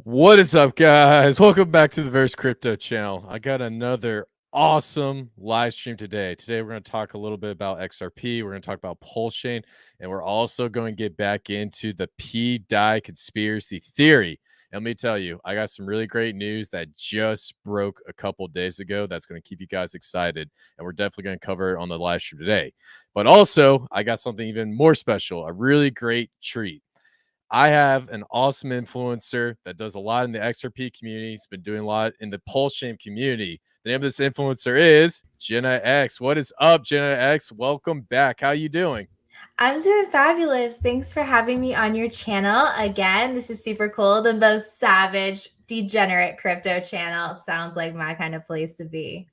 What is up, guys? Welcome back to the Verse Crypto channel. I got another awesome live stream today. Today, we're going to talk a little bit about XRP. We're going to talk about Pulsechain, and we're also going to get back into the pDAI conspiracy theory. And let me tell you, I got some really great news that just broke a couple days ago that's going to keep you guys excited, and we're definitely going to cover it on the live stream today. But also, I got something even more special, a really great treat. I have an awesome influencer that does a lot in the XRP community. He's been doing a lot in the Pulsechain community. The name of this influencer is Jenna X. What is up, Jenna X? Welcome back. How you doing? I'm doing fabulous. Thanks for having me on your channel again. This is super cool. The most savage, degenerate crypto channel. Sounds like my kind of place to be.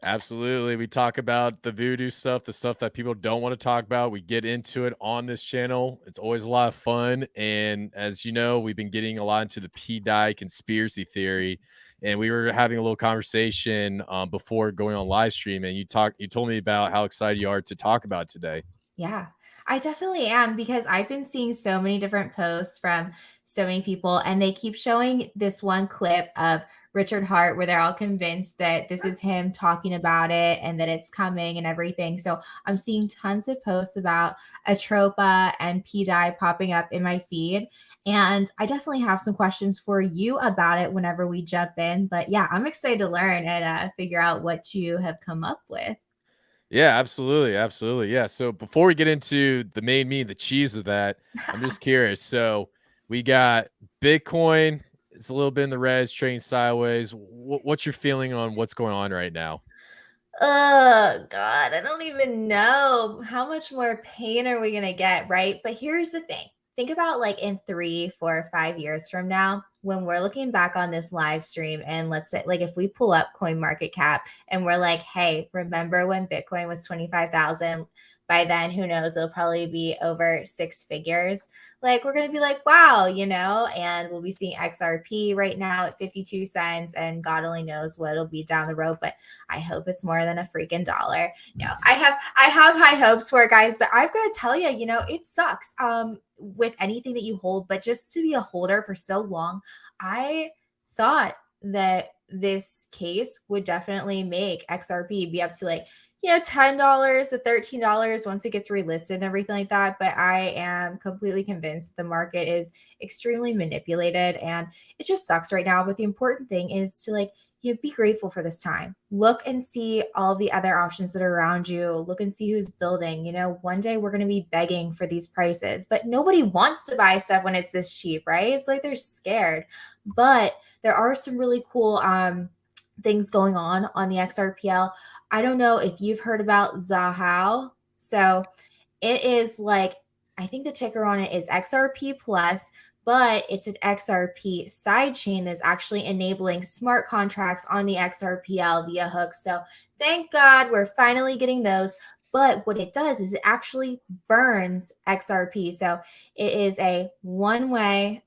Absolutely. We talk about the voodoo stuff, the stuff that people don't want to talk about. We get into it on this channel. It's always a lot of fun. And as you know, we've been getting a lot into the pDAI conspiracy theory. And we were having a little conversation before going on live stream. And you told me about how excited you are to talk about it today. Yeah, I definitely am because I've been seeing so many different posts from so many people, and they keep showing this one clip of Richard Hart where they're all convinced that this is him talking about it and that it's coming and everything. So I'm seeing tons of posts about Atropa and pDAI popping up in my feed. And I definitely have some questions for you about it whenever we jump in. But yeah, I'm excited to learn and figure out what you have come up with. Yeah, absolutely. Absolutely. Yeah. So before we get into the main meat, the cheese of that, I'm just curious. So we got Bitcoin. It's a little bit in the red, it's trading sideways. What's your feeling on what's going on right now? Oh God, I don't even know how much more pain are we gonna get, right? But here's the thing. Think about like in 3, 4, 5 years from now, when we're looking back on this live stream, and let's say like if we pull up Coin Market Cap and we're like, hey, remember when Bitcoin was 25,000? By then, who knows, it'll probably be over 6 figures. Like we're gonna be like, wow, and we'll be seeing XRP right now at 52 cents, and God only knows what it'll be down the road. But I hope it's more than a freaking dollar. No, I have high hopes for it, guys, but I've got to tell you, it sucks with anything that you hold, but just to be a holder for so long, I thought that this case would definitely make XRP be up to like $10 to $13 once it gets relisted and everything like that. But I am completely convinced the market is extremely manipulated and it just sucks right now. But the important thing is to like, be grateful for this time. Look and see all the other options that are around you. Look and see who's building. One day we're going to be begging for these prices, but nobody wants to buy stuff when it's this cheap, right? It's like they're scared. But there are some really cool things going on the XRPL. I don't know if you've heard about Zahao. So it is like, I think the ticker on it is XRP plus, but it's an XRP sidechain that's actually enabling smart contracts on the XRPL via hooks. So thank God we're finally getting those. But what it does is it actually burns XRP. So it is a one-way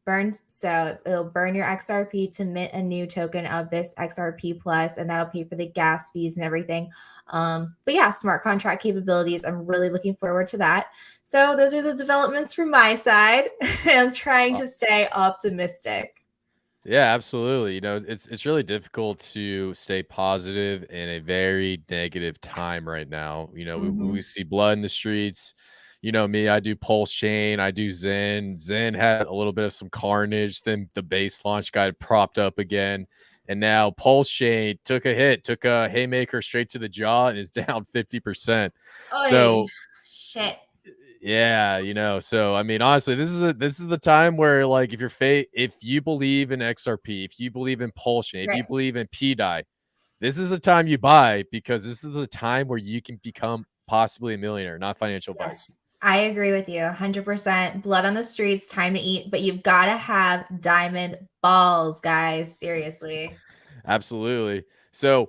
burns. So it'll burn your XRP to mint a new token of this XRP plus, and that'll pay for the gas fees and everything. But yeah, smart contract capabilities. I'm really looking forward to that. So those are the developments from my side. I'm trying to stay optimistic. Yeah, absolutely. It's really difficult to stay positive in a very negative time right now. We see blood in the streets. You know me, I do Pulsechain, I do Zen. Zen had a little bit of some carnage, then the base launch got propped up again. And now Pulsechain took a hit, took a haymaker straight to the jaw and is down 50%. Oh, So shit. yeah, so I mean, honestly, this is the time where like if you believe in XRP, if you believe in Pulsion, if you Right. believe in pDAI, this is the time you buy because this is the time where you can become possibly a millionaire, not financial advice. Yes. I agree with you 100%. Blood on the streets, time to eat, but you've got to have diamond balls, guys. Seriously. Absolutely. So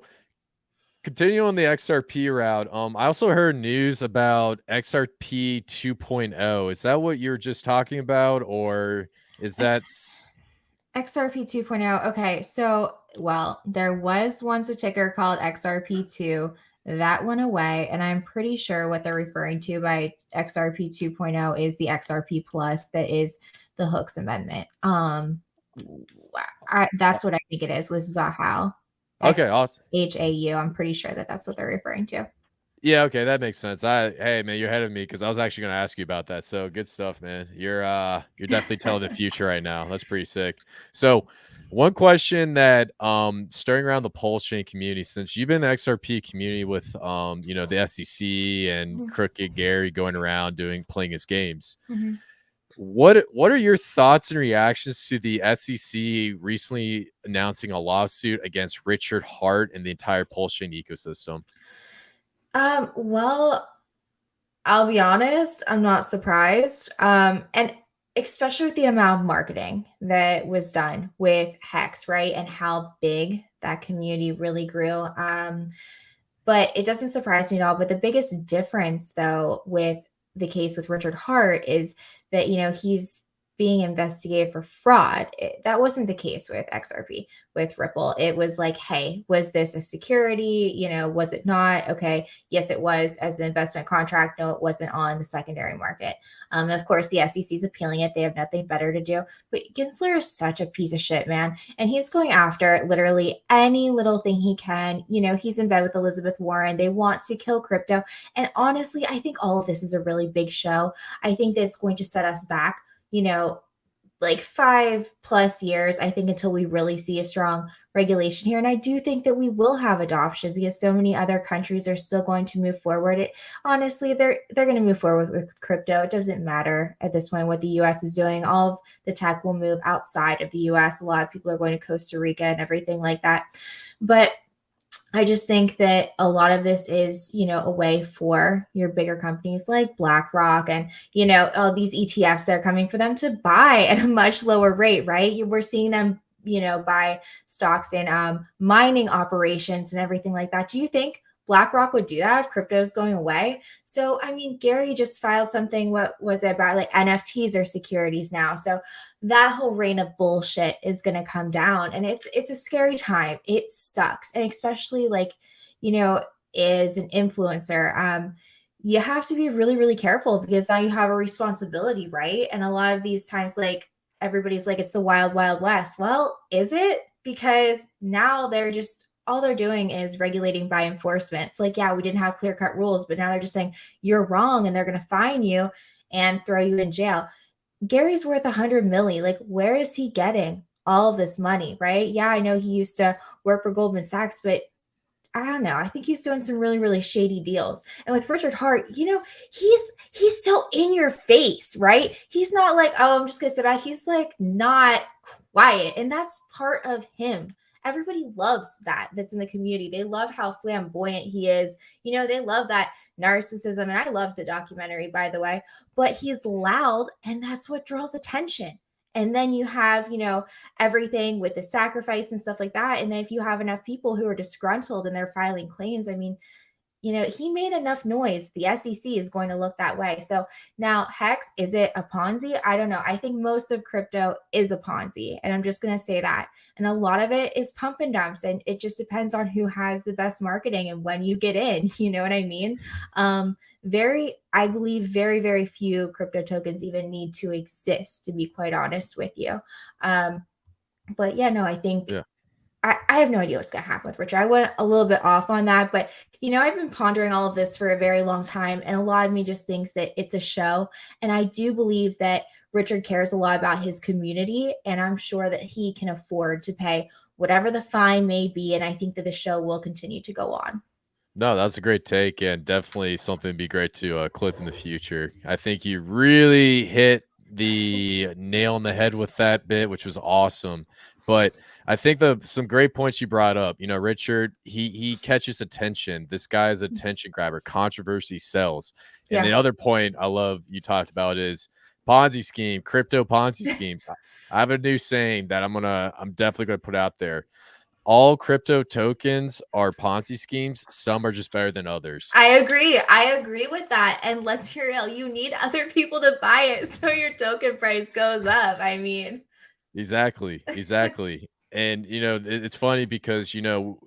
continue on the XRP route. I also heard news about XRP 2.0. Is that what you're just talking about, or is that XRP 2.0. Okay, so there was once a ticker called XRP2 that went away, and I'm pretty sure what they're referring to by XRP 2.0 is the XRP plus that is the Hooks amendment. That's what I think it is with Zahao. Okay, awesome. XHAU. I'm pretty sure that that's what they're referring to. Yeah, okay, that makes sense. Hey man, you're ahead of me because I was actually going to ask you about that. So good stuff, man. You're definitely telling the future right now. That's pretty sick. So one question that stirring around the Pulsechain community, since you've been in the XRP community with the SEC and Crooked Gary going around playing his games. Mm-hmm. What are your thoughts and reactions to the SEC recently announcing a lawsuit against Richard Hart and the entire Pulsechain ecosystem? Well, I'll be honest, I'm not surprised. And especially with the amount of marketing that was done with Hex, right? And how big that community really grew. But it doesn't surprise me at all. But the biggest difference, though, with the case with Richard Hart is that, he's being investigated for fraud. That wasn't the case with XRP, with Ripple. It was like, hey, was this a security? Was it not? Okay, yes, it was as an investment contract. No, it wasn't on the secondary market. Of course, the SEC is appealing it. They have nothing better to do. But Gensler is such a piece of shit, man. And he's going after literally any little thing he can. He's in bed with Elizabeth Warren. They want to kill crypto. And honestly, I think all of this is a really big show. I think that it's going to set us back, like 5+ years, I think, until we really see a strong regulation here. And I do think that we will have adoption because so many other countries are still going to move forward. Honestly, they're going to move forward with crypto. It doesn't matter at this point what the US is doing. All of the tech will move outside of the US. A lot of people are going to Costa Rica and everything like that. But I just think that a lot of this is, a way for your bigger companies like BlackRock and, all these ETFs that are coming for them to buy at a much lower rate, right? We're seeing them, buy stocks in mining operations and everything like that. Do you think BlackRock would do that if crypto is going away? So, Gary just filed something, what was it about, like NFTs or securities now? So that whole reign of bullshit is going to come down, and it's a scary time. It sucks. And especially as an influencer, you have to be really, really careful because now you have a responsibility, right? And a lot of these times, like, everybody's like, it's the wild, wild west. Well, is it? Because now all they're doing is regulating by enforcement. It's like, yeah, we didn't have clear-cut rules, but now they're just saying you're wrong and they're going to fine you and throw you in jail. Gary's worth 100 million. Like, where is he getting all of this money, right? Yeah, I know he used to work for Goldman Sachs, but I don't know. I think he's doing some really, really shady deals. And with Richard Hart, he's still in your face, right? He's not like, oh, I'm just gonna sit back. He's like not quiet. And that's part of him. Everybody loves that. That's in the community. They love how flamboyant he is. They love that narcissism. And I love the documentary, by the way, but he's loud and that's what draws attention. And then you have, everything with the sacrifice and stuff like that. And then if you have enough people who are disgruntled and they're filing claims, he made enough noise. The SEC is going to look that way. So now Hex, is it a Ponzi? I don't know. I think most of crypto is a Ponzi. And I'm just going to say that. And a lot of it is pump and dumps. And it just depends on who has the best marketing and when you get in. You know what I mean? I believe very, very few crypto tokens even need to exist, to be quite honest with you. But yeah, no, I think I have no idea what's going to happen with Richard. I went a little bit off on that, but I've been pondering all of this for a very long time. And a lot of me just thinks that it's a show. And I do believe that Richard cares a lot about his community. And I'm sure that he can afford to pay whatever the fine may be. And I think that the show will continue to go on. No, that's a great take and definitely something to be great to clip in the future. I think you really hit the nail on the head with that bit, which was awesome. But I think some great points you brought up. Richard, he catches attention. This guy is a attention grabber. Controversy sells. And the other point I love you talked about is Ponzi scheme, crypto Ponzi schemes. I have a new saying that I'm definitely gonna put out there. All crypto tokens are Ponzi schemes. Some are just better than others. I agree with that. And let's be real, you need other people to buy it so your token price goes up. Exactly. And it's funny because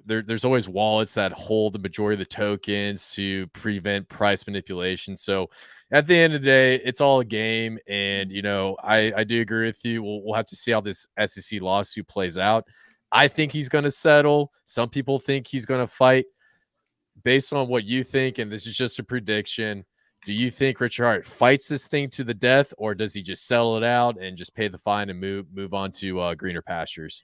there's always wallets that hold the majority of the tokens to prevent price manipulation. So at the end of the day, it's all a game. And I do agree with you. We'll have to see how this SEC lawsuit plays out. I think he's going to settle. Some people think he's going to fight. Based on what you think, and this is just a prediction, do you think Richard Hart fights this thing to the death, or does he just settle it out and just pay the fine and move on to greener pastures?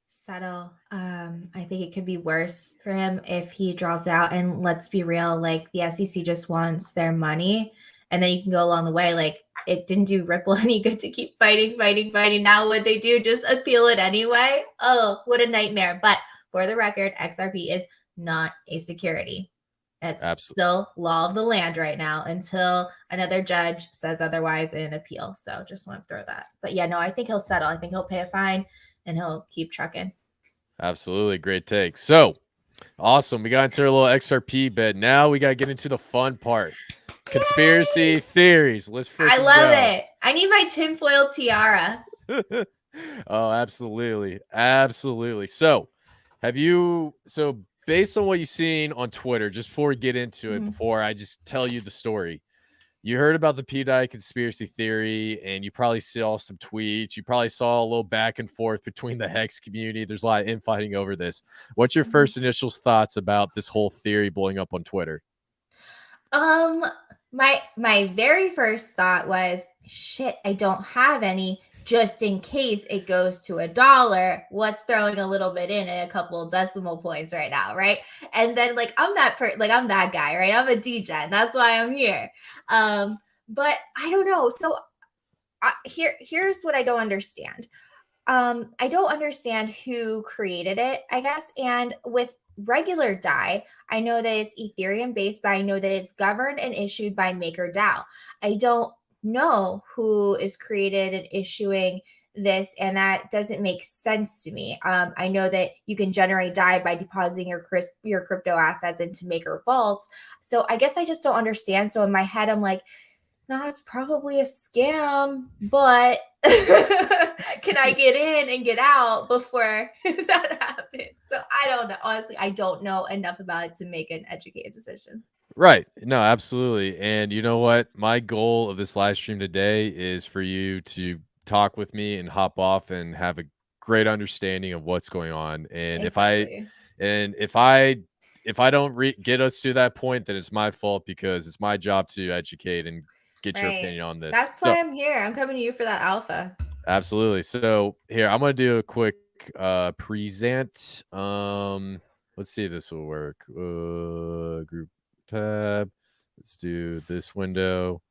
Settle. I think it could be worse for him if he draws out. And let's be real, like the SEC just wants their money, and then you can go along the way. Like it didn't do Ripple any good to keep fighting. Now what they do, just appeal it anyway. Oh, what a nightmare. But for the record, XRP is not a security. It's still law of the land right now until another judge says otherwise in an appeal. So just want to throw that. But yeah, no, I think he'll settle. I think he'll pay a fine and he'll keep trucking. Absolutely. Great take. So awesome. We got into a little XRP bit. Now we got to get into the fun part. Conspiracy theories. Let's freaking I love it. I need my tinfoil tiara. Oh, absolutely. So based on what you've seen on Twitter, just before we get into it, before I just tell you the story, you heard about the pDAI conspiracy theory, and you probably saw some tweets. You probably saw a little back and forth between the Hex community. There's a lot of infighting over this. What's your first initial thoughts about this whole theory blowing up on Twitter? My very first thought was, shit, I don't have any. Just in case it goes to $1, what's throwing a little bit in a couple of decimal points right now, right? And then I'm that guy, right? I'm a DJ. That's why I'm here. But I don't know. So here's what I don't understand. I don't understand who created it, I guess. And with regular DAI, I know that it's Ethereum based, but I know that it's governed and issued by MakerDAO. I don't know who is created and issuing this, and that doesn't make sense to me. I know that you can generate DAI by depositing your crypto assets into Maker vaults. So I guess I just don't understand. So in my head, I'm like, no, it's probably a scam, but can I get in and get out before that happens? So I don't know. Honestly, I don't know enough about it to make an educated decision. Right. No, absolutely. And you know what? My goal of this live stream today is for you to talk with me and hop off and have a great understanding of what's going on. And exactly. if I don't get us to that point, then it's my fault, because it's my job to educate and get your opinion on this. That's why I'm here. I'm coming to you for that alpha. Absolutely. So here, I'm going to do a quick present. Let's see if this will work. Group tab. Let's do this window,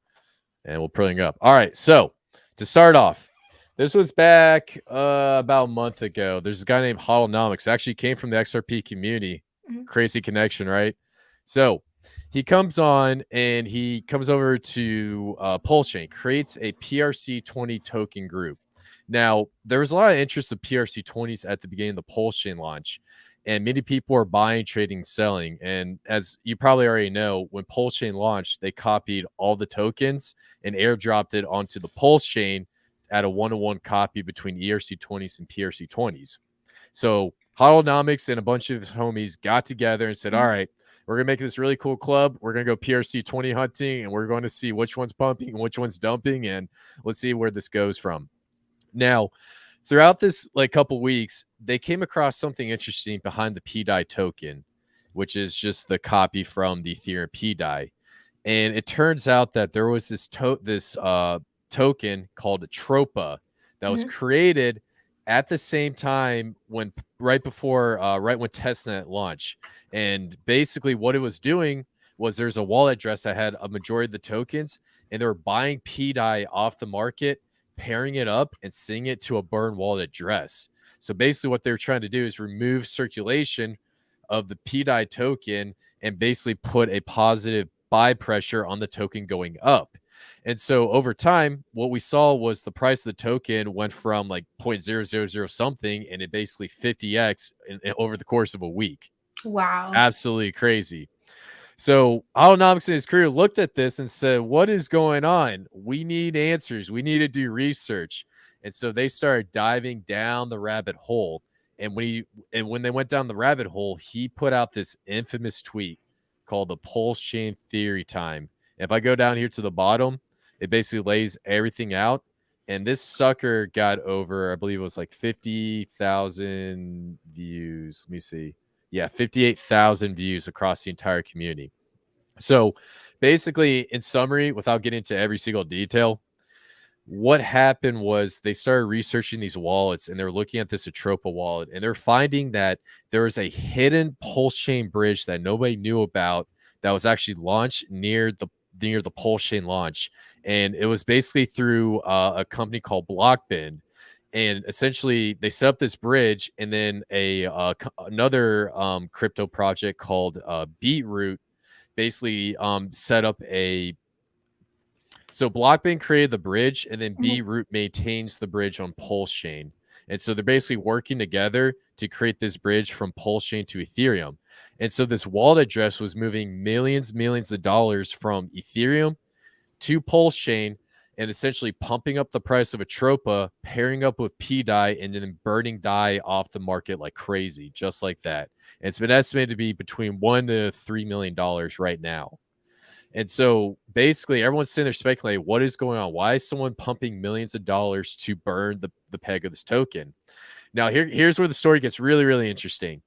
and we'll bring up. All right. So to start off, this was back about a month ago. There's a guy named Holonomics. Actually came from the XRP community. Crazy connection, right? So he comes on and he comes over to Pulsechain, creates a PRC20 token group. Now, there was a lot of interest of PRC20s at the beginning of the Pulsechain launch, and many people are buying, trading, selling. And as you probably already know, when Pulsechain launched, they copied all the tokens and airdropped it onto the Pulsechain at a one-to-one copy between ERC20s and PRC20s. So Holonomics and a bunch of his homies got together and said, all right, we're going to make this really cool club. We're going to go PRC20 hunting, and we're going to see which one's pumping and which one's dumping, and let's see where this goes from. Now, throughout this couple weeks, they came across something interesting behind the pDAI token, which is just the copy from the Ethereum pDAI. And it turns out that there was this token called Atropa that was created at the same time right when testnet launched. And basically what it was doing was there's a wallet address that had a majority of the tokens, and they were buying pDAI off the market, pairing it up and sending it to a burn wallet address. So basically what they're trying to do is remove circulation of the pDAI token and basically put a positive buy pressure on the token going up. And so over time, what we saw was the price of the token went from 0.000 something, and it basically 50x over the course of a week. Wow. Absolutely crazy. So Holonomics and his crew looked at this and said, what is going on? We need answers. We need to do research. And so they started diving down the rabbit hole. And when they went down the rabbit hole, he put out this infamous tweet called the Pulsechain theory time. And if I go down here to the bottom, it basically lays everything out. And this sucker got over, I believe it was like 50,000 views. Let me see. Yeah, 58,000 views across the entire community. So basically, in summary, without getting into every single detail, what happened was they started researching these wallets and they're looking at this Atropa wallet and they're finding that there was a hidden Pulsechain bridge that nobody knew about that was actually launched near the Pulsechain launch. And it was basically through a company called Blockbin. And essentially they set up this bridge, and then another crypto project called Beetroot basically set up a so Blockbin created the bridge, and then Beetroot maintains the bridge on Pulsechain. And so they're basically working together to create this bridge from Pulsechain to Ethereum. And so this wallet address was moving millions of dollars from Ethereum to Pulsechain, and essentially pumping up the price of Atropa, pairing up with pDAI, and then burning DAI off the market like crazy, just like that. And it's been estimated to be between $1 to $3 million right now. And so basically everyone's sitting there speculating, what is going on? Why is someone pumping millions of dollars to burn the peg of this token? Now, here's where the story gets really, really interesting.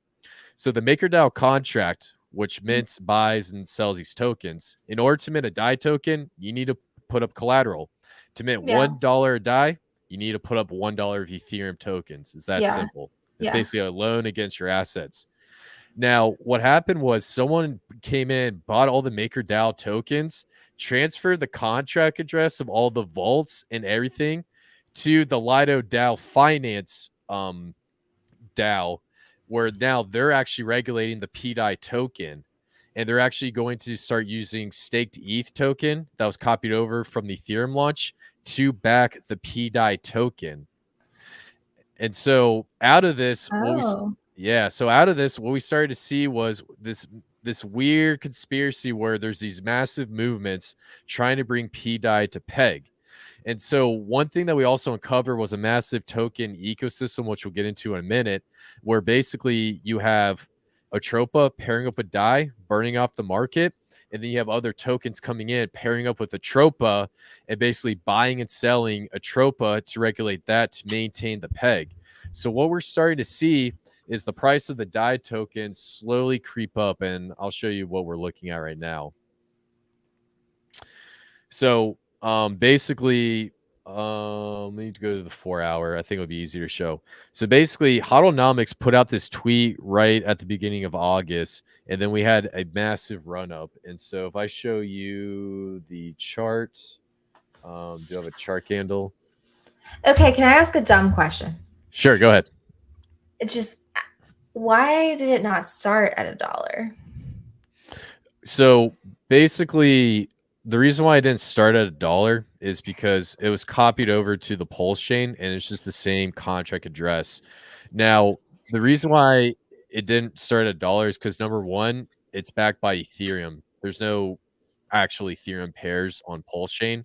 So the MakerDAO contract, which mints, buys, and sells these tokens, in order to mint a DAI token, you need to put up collateral. To mint $1 a DAI, you need to put up $1 of Ethereum tokens. It's that simple. It's basically a loan against your assets. Now, what happened was someone came in, bought all the MakerDAO tokens, transferred the contract address of all the vaults and everything to the Lido DAO Finance DAO, where now they're actually regulating the pDAI token. And they're actually going to start using staked ETH token that was copied over from the Ethereum launch to back the pDAI token. And so out of this, what we started to see was this weird conspiracy where there's these massive movements trying to bring pDAI to peg. And so one thing that we also uncovered was a massive token ecosystem, which we'll get into in a minute, where basically you have Atropa pairing up with DAI, burning off the market, and then you have other tokens coming in, pairing up with Atropa, and basically buying and selling Atropa to regulate that to maintain the peg. So what we're starting to see is the price of the DAI token slowly creep up, and I'll show you what we're looking at right now. So basically, let me go to the 4 hour. I think it'll be easier to show. So basically, Hodlnomics put out this tweet right at the beginning of August, and then we had a massive run up. And so if I show you the chart, do you have a chart candle? Okay, can I ask a dumb question? Sure, go ahead. Why did it not start at $1? So basically, the reason why I didn't start at $1 is because it was copied over to the Pulsechain, and it's just the same contract address. Now, the reason why it didn't start at $1 is because, number one, it's backed by Ethereum. There's no actual Ethereum pairs on Pulsechain,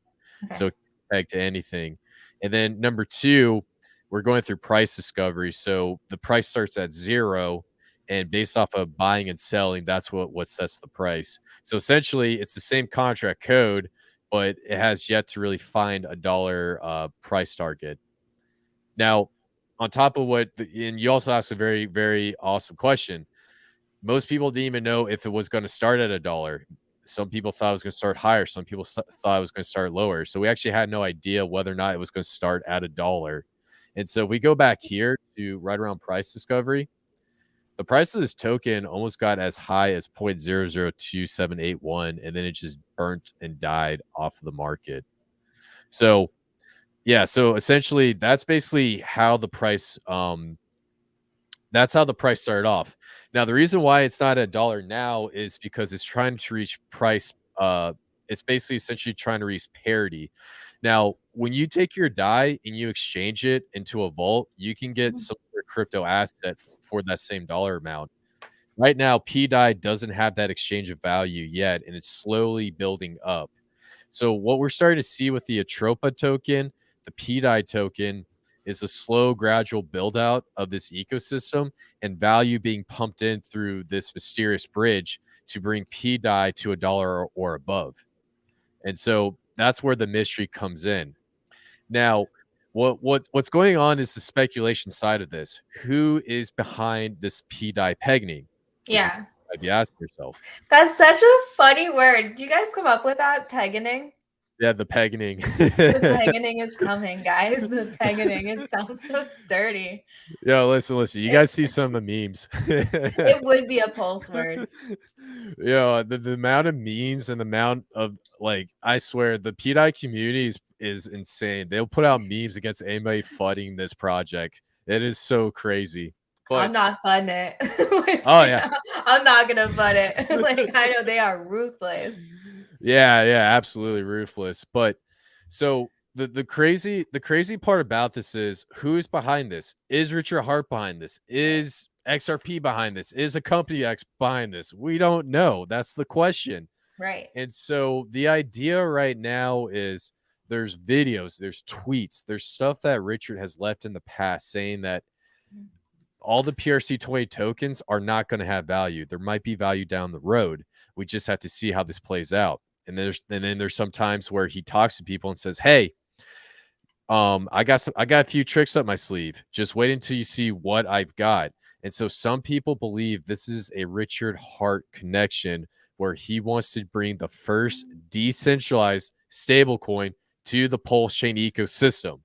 so it's pegged to anything. And then number two, we're going through price discovery, so the price starts at 0. And based off of buying and selling, that's what sets the price. So essentially, it's the same contract code, but it has yet to really find a $1 price target. Now, on top of and you also asked a very, very awesome question. Most people didn't even know if it was going to start at $1. Some people thought it was going to start higher. Some people thought it was going to start lower. So we actually had no idea whether or not it was going to start at $1. And so we go back here to right around price discovery. The price of this token almost got as high as 0.002781, and then it just burnt and died off of the market. So, yeah, so essentially that's basically how the price started off. Now, the reason why it's not at $1 now is because it's trying to reach price. It's basically essentially trying to reach parity. Now, when you take your DAI and you exchange it into a vault, you can get some crypto asset for that same dollar amount. Right now, pDAI doesn't have that exchange of value yet, and it's slowly building up. So what we're starting to see with the Atropa token, the pDAI token, is a slow, gradual build out of this ecosystem and value being pumped in through this mysterious bridge to bring pDAI to $1 or above. And so that's where the mystery comes in. Now, what's going on is the speculation side of this. Who is behind this pDAI pegging? Is you Yeah. might be asking yourself. That's such a funny word. Do you guys come up with that? Pegging? Yeah, the pegging. The pegging is coming, guys. The pegging. It sounds so dirty. Yo, listen. You guys see some of the memes. It would be a pulse word. Yeah, the amount of memes and the amount of, like, I swear the pDAI community is insane. They'll put out memes against anybody fudding this project. It is so crazy. But I'm not fudding it. oh yeah, I'm not gonna fud it. Like, I know they are ruthless. yeah, absolutely ruthless. But so the crazy part about this is, who's behind this? Is Richard Hart behind this? Is XRP behind this? Is a company X behind this? We don't know. That's the question. Right. And so the idea right now is, there's videos, there's tweets, there's stuff that Richard has left in the past saying that all the PRC20 tokens are not going to have value. There might be value down the road. We just have to see how this plays out. And then there's some times where he talks to people and says, "Hey, I got a few tricks up my sleeve. Just wait until you see what I've got." And so some people believe this is a Richard Hart connection, where he wants to bring the first decentralized stablecoin to the Pulsechain ecosystem,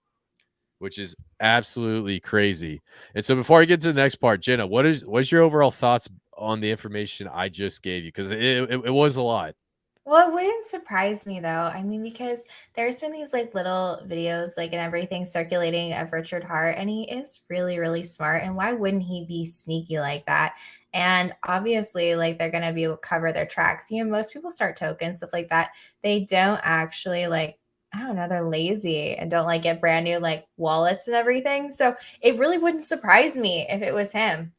which is absolutely crazy. And so before I get to the next part, Jenna, what's your overall thoughts on the information I just gave you? Because it was a lot. Well, it wouldn't surprise me though. I mean, because there's been these like little videos, like, and everything circulating of Richard Hart, and he is really, really smart. And why wouldn't he be sneaky like that? And obviously, like, they're gonna be able to cover their tracks. You know, most people start tokens, stuff like that. They don't actually, like, I don't know, they're lazy and don't like get brand new like wallets and everything. So it really wouldn't surprise me if it was him.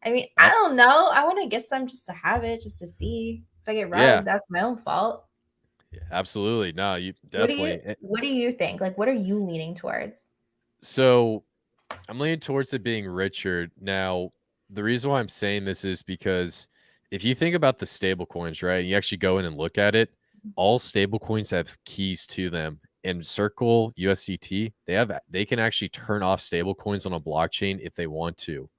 I mean, I don't know. I want to get some just to have it, just to see. If I get robbed, Yeah, that's my own fault. absolutely. No, you definitely. What do you think? Like, what are you leaning towards? So I'm leaning towards it being Richard. Now, the reason why I'm saying this is because if you think about the stable coins, right, and you actually go in and look at it, all stable coins have keys to them. And Circle USDT, they can actually turn off stable coins on a blockchain if they want to.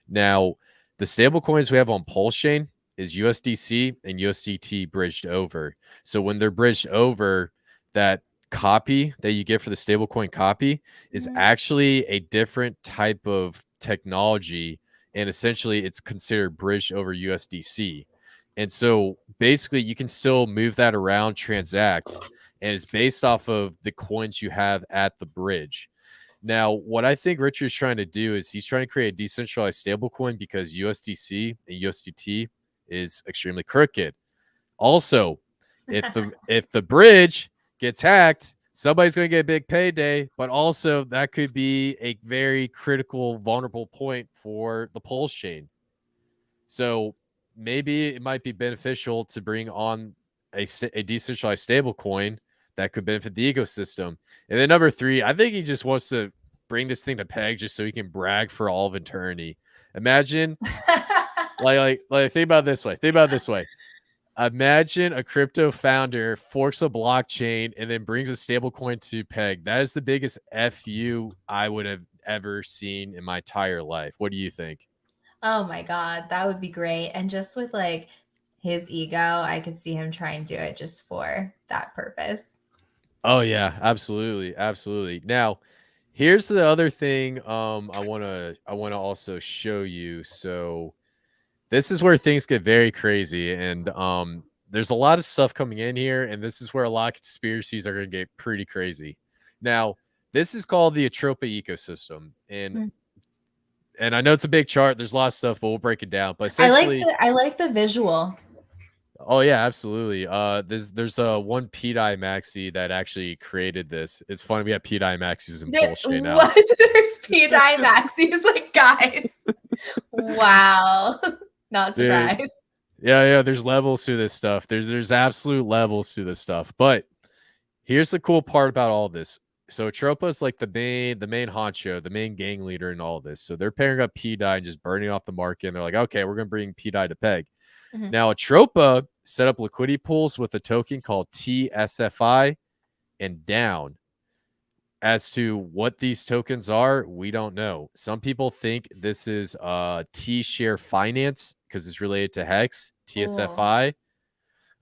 Now, the stable coins we have on Pulsechain is USDC and USDT bridged over. So when they're bridged over, that copy that you get for the stablecoin copy is actually a different type of technology, and essentially it's considered bridged over USDC. And so basically you can still move that around, transact, and it's based off of the coins you have at the bridge. Now, what I think Richard's trying to do is he's trying to create a decentralized stablecoin because USDC and USDT is extremely crooked. Also, if the bridge gets hacked, somebody's going to get a big payday, but also that could be a very critical, vulnerable point for the Pulsechain. So maybe it might be beneficial to bring on a decentralized stablecoin that could benefit the ecosystem. And then number 3, I think he just wants to bring this thing to peg just so he can brag for all of eternity. Imagine, like think about it this way. Imagine a crypto founder forks a blockchain and then brings a stablecoin to peg. That is the biggest FU I would have ever seen in my entire life. What do you think? Oh my God, that would be great. And just with like his ego, I could see him try and do it just for that purpose. Oh yeah, absolutely. Now, here's the other thing I want to also show you. So this is where things get very crazy, and there's a lot of stuff coming in here, and this is where a lot of conspiracies are going to get pretty crazy. Now, this is called the Atropa ecosystem, and I know it's a big chart. There's a lot of stuff, but we'll break it down. But essentially, I like the visual. oh yeah, absolutely. There's one pDAI maxi that actually created this. It's funny, we have pDAI maxis in Pulsechain now. What? There's pDAI maxis, like, guys. Wow. Not surprised. Dude, yeah, there's levels to this stuff. There's absolute levels to this stuff. But here's the cool part about all this. So Atropa is like the main honcho, the main gang leader in all of this. So they're pairing up pDAI and just burning off the market. And they're like, okay, we're gonna bring pDAI to peg. Mhm. Now Atropa set up liquidity pools with a token called TSFI and down. As to what these tokens are, we don't know. Some people think this is T-share finance because it's related to Hex, Cool. TSFI.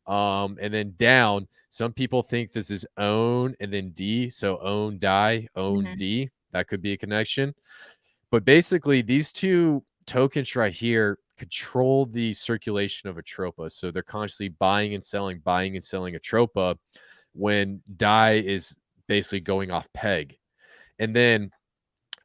And then down, some people think this is own and then D. So own die, own Mhm. D. That could be a connection. But basically, these two tokens right here control the circulation of Atropa. So they're constantly buying and selling Atropa when die is basically going off peg. And then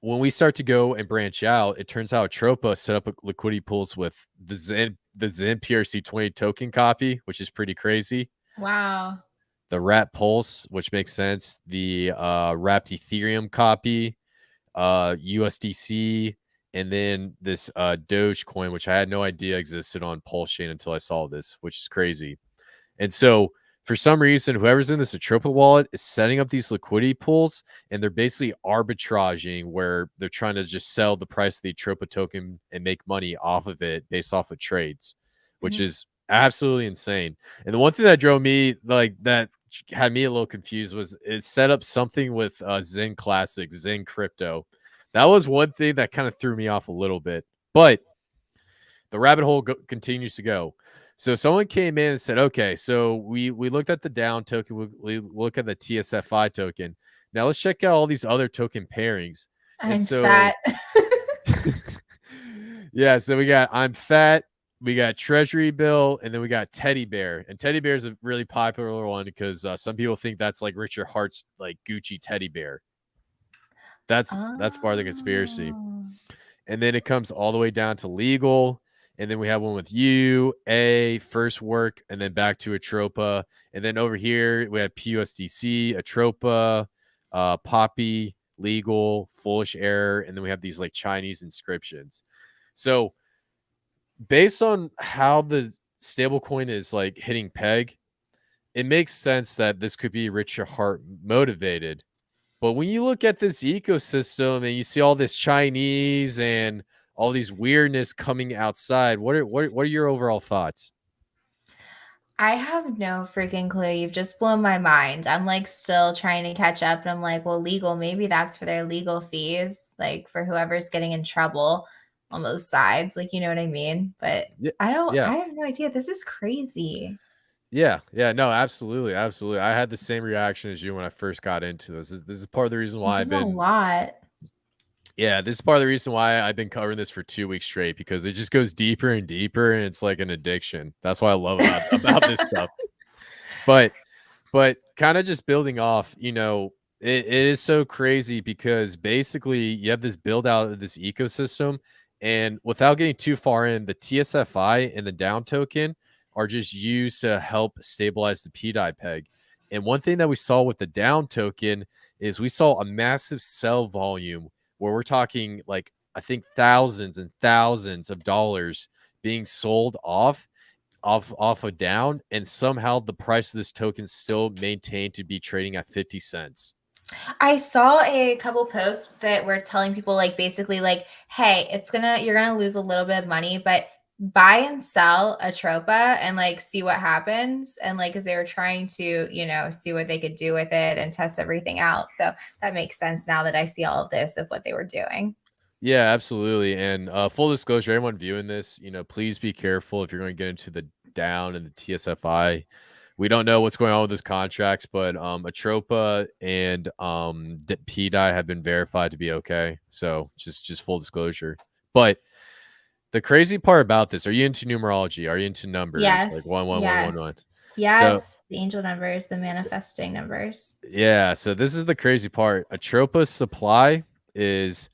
when we start to go and branch out, it turns out Atropa set up liquidity pools with the Zen PRC20 token copy, which is pretty crazy. Wow. The Wrap Pulse, which makes sense. The Wrapped Ethereum copy, USDC, and then this Doge coin, which I had no idea existed on Pulsechain until I saw this, which is crazy. And so for some reason, whoever's in this Atropa wallet is setting up these liquidity pools, and they're basically arbitraging where they're trying to just sell the price of the Atropa token and make money off of it based off of trades, which Mhm. is absolutely insane. And the one thing that drove me like that had me a little confused was it set up something with Zen Classic, Zen Crypto. That was one thing that kind of threw me off a little bit, but the rabbit hole continues to go. So someone came in and said, okay, so we looked at the down token, we look at the TSFI token. Now let's check out all these other token pairings. And I'm so, fat. yeah, so we got I'm fat, we got Treasury Bill, and then we got Teddy Bear. And Teddy Bear is a really popular one because some people think that's like Richard Hart's like Gucci teddy bear. That's part of the conspiracy. Oh. And then it comes all the way down to legal. And then we have one with you, A, first work, and then back to Atropa. And then over here, we have PUSDC, Atropa, Poppy, legal, foolish error. And then we have these like Chinese inscriptions. So based on how the stablecoin is like hitting peg, it makes sense that this could be Richard Hart motivated. But when you look at this ecosystem and you see all this Chinese and all these weirdness coming outside, what are your overall thoughts? I have no freaking clue. You've just blown my mind. I'm like still trying to catch up and I'm like, well, legal, maybe that's for their legal fees, like for whoever's getting in trouble on those sides. Like, you know what I mean? But Yeah, I yeah, have no idea. This is crazy. yeah. No, absolutely, absolutely. I had the same reaction as you when I first got into this is part of the reason why This I've is a been lot. yeah, this is part of the reason why I've been covering this for 2 weeks straight because it just goes deeper and deeper and it's like an addiction. That's what I love about this stuff. But kind of just building off, it is so crazy because basically you have this build out of this ecosystem, and without getting too far in, the TSFI and the down token are just used to help stabilize the pDAI peg. And one thing that we saw with the down token is we saw a massive sell volume where we're talking like I think thousands and thousands of dollars being sold off a down, and somehow the price of this token still maintained to be trading at 50 cents. I saw a couple posts that were telling people like basically like, hey, you're gonna lose a little bit of money, but buy and sell Atropa and like see what happens. And like, cause they were trying to, see what they could do with it and test everything out. So that makes sense now that I see all of this of what they were doing. Yeah, absolutely. And full disclosure, everyone viewing this, please be careful if you're going to get into the down and the TSFI. We don't know what's going on with those contracts, but Atropa and pDAI have been verified to be okay. So just full disclosure. But the crazy part about this, are you into numerology? Are you into numbers like Yes. 11111? Yes. So Yes. The angel numbers, the manifesting numbers. yeah, so this is the crazy part. Atropa's supply is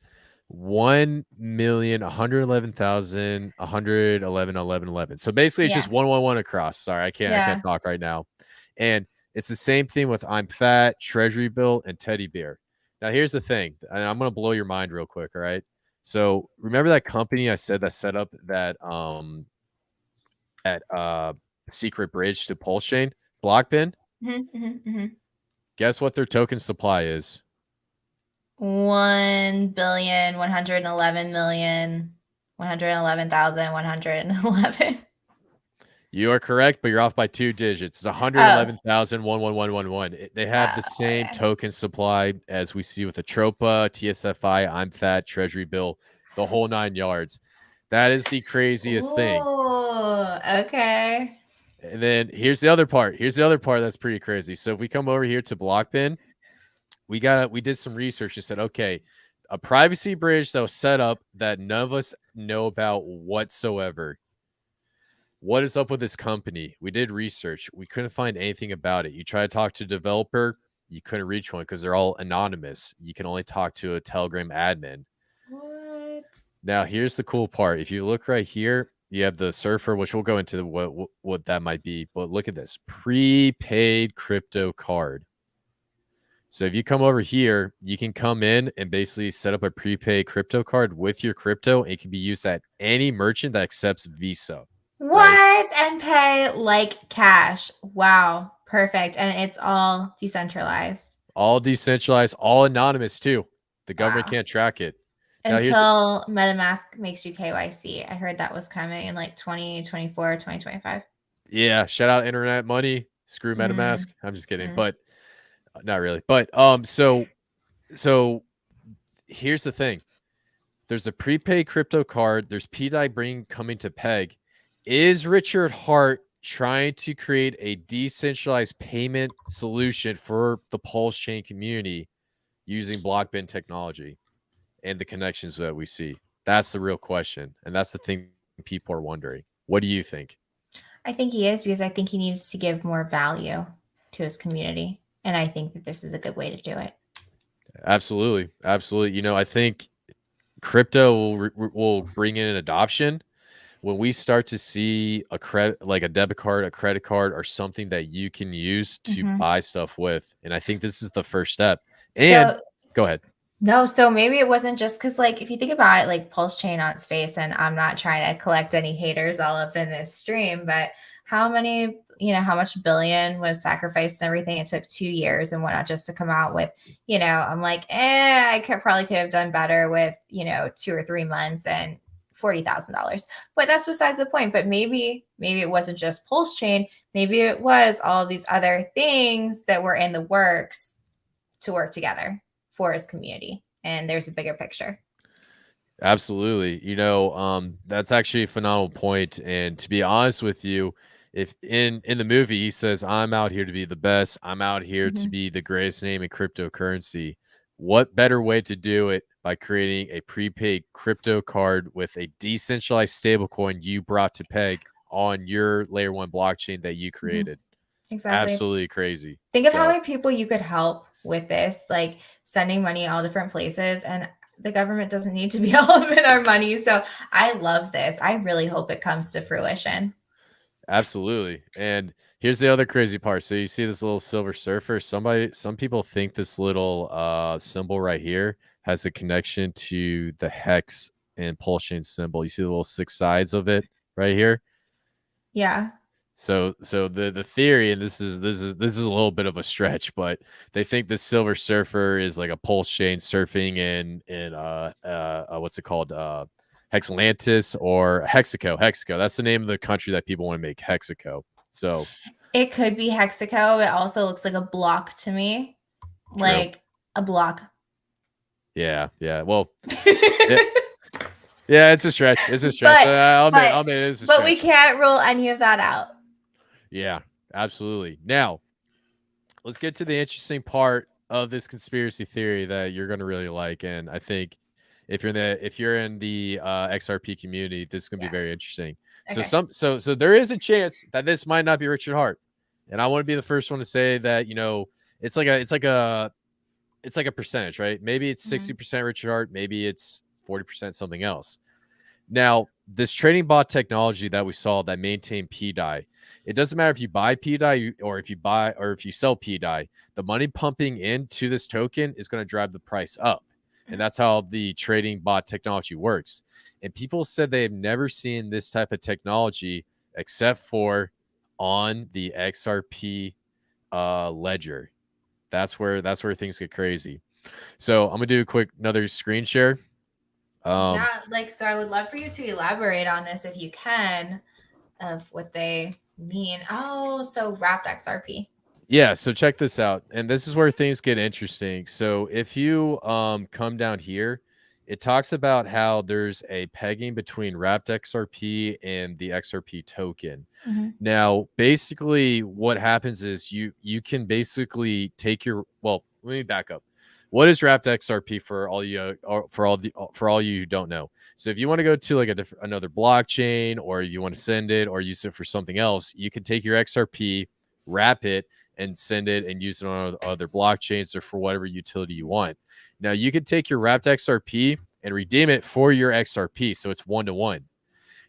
1,111,111. So basically it's Yeah. just 111 across. Sorry, I can't Yeah. talk right now. And it's the same thing with I'm fat, Treasury Bill, and Teddy Bear. Now here's the thing, and I'm gonna blow your mind real quick, all right? So remember that company I said that set up that secret bridge to Pulsechain, Blockbin? Mhm, mhm, mhm. Guess what their token supply is? 1,111,111,111. You are correct, but you're off by 2 digits. It's Oh, 111,11111. They have the same okay. token supply as we see with Atropa, TSFI, I'm Fat, Treasury Bill, the whole 9 yards. That is the craziest thing. Ooh, okay. And then here's the other part. Here's the other part that's pretty crazy. So if we come over here to Blockbin, we did some research and said, okay, a privacy bridge that was set up that none of us know about whatsoever. What is up with this company? We did research. We couldn't find anything about it. You try to talk to a developer, you couldn't reach one because they're all anonymous. You can only talk to a Telegram admin. What? Now, here's the cool part. If you look right here, you have the surfer, which we'll go into what that might be. But look at this prepaid crypto card. So if you come over here, you can come in and basically set up a prepaid crypto card with your crypto. And it can be used at any merchant that accepts Visa. What? Right? And pay like cash. Wow. Perfect. And it's all decentralized. All decentralized, all anonymous too. The government Wow. can't track it. Until MetaMask makes you KYC. I heard that was coming in like 2024, 2025. Yeah. Shout out internet money. Screw MetaMask. I'm just kidding. But not really. But so here's the thing. There's a prepaid crypto card. There's pDAI coming to Peg. Is Richard Hart trying to create a decentralized payment solution for the Pulsechain community using Blockbin technology and the connections that we see? That's the real question. And that's the thing people are wondering. What do you think? I think he is, because I think he needs to give more value to his community. And I think that this is a good way to do it. Absolutely. Absolutely. You know, I think crypto will bring in an adoption when we start to see a credit, like a debit card, a credit card, or something that you can use to buy stuff with. And I think this is the first step. And go ahead. No, so maybe it wasn't just because, like, if you think about it, like Pulsechain on its face, and I'm not trying to collect any haters all up in this stream, but how many, how much billion was sacrificed and everything? It took 2 years and whatnot just to come out with, I'm like, I probably could have done better with, 2 or 3 months and $40,000. But that's besides the point. But maybe it wasn't just Pulsechain. Maybe it was all these other things that were in the works to work together for his community. And there's a bigger picture. Absolutely. That's actually a phenomenal point. And to be honest with you, if in the movie he says, I'm out here to be the best, I'm out here to be the greatest name in cryptocurrency, what better way to do it by creating a prepaid crypto card with a decentralized stablecoin you brought to Peg on your layer 1 blockchain that you created? Exactly. Absolutely crazy. Think of how many people you could help with this, like sending money all different places, and the government doesn't need to be all up in our money. So I love this. I really hope it comes to fruition. Absolutely. And here's the other crazy part. So you see this little silver surfer. Some people think this little symbol right here has a connection to the hex and Pulsechain symbol. You see the little 6 sides of it right here? Yeah. So the theory, and this is a little bit of a stretch, but they think the silver surfer is like a Pulsechain surfing in what's it called? Hexlantis or Hexaco. That's the name of the country that people want to make, Hexaco. So it could be Hexaco. It also looks like a block to me. True. Like a block. Yeah. Well, yeah, it's a stretch. It's a stretch. I'll admit it's a stretch. But we can't rule any of that out. Yeah, absolutely. Now, let's get to the interesting part of this conspiracy theory that you're going to really like, and I think if you're in the XRP community, this is going to be very interesting. Okay. So there is a chance that this might not be Richard Hart, and I want to be the first one to say that it's like a percentage, right? Maybe it's 60% Richard Hart, maybe it's 40% something else. Now, this trading bot technology that we saw that maintained pDAI, it doesn't matter if you buy pDAI or if you sell pDAI, the money pumping into this token is going to drive the price up. And that's how the trading bot technology works. And people said they have never seen this type of technology except for on the XRP ledger. That's where things get crazy. So I'm gonna do a quick another screen share. Yeah, like, so I would love for you to elaborate on this if you can, of what they mean. Oh, so wrapped XRP. Yeah, so check this out. And this is where things get interesting. So if you come down here, it talks about how there's a pegging between wrapped XRP and the XRP token. Now, basically what happens is you can basically take your, well, let me back up. What is wrapped XRP for all you for all you who don't know? So if you want to go to like another blockchain, or you want to send it or use it for something else, you can take your XRP, wrap it, and send it and use it on other blockchains or for whatever utility you want. Now you can take your wrapped XRP and redeem it for your XRP, so it's 1-to-1.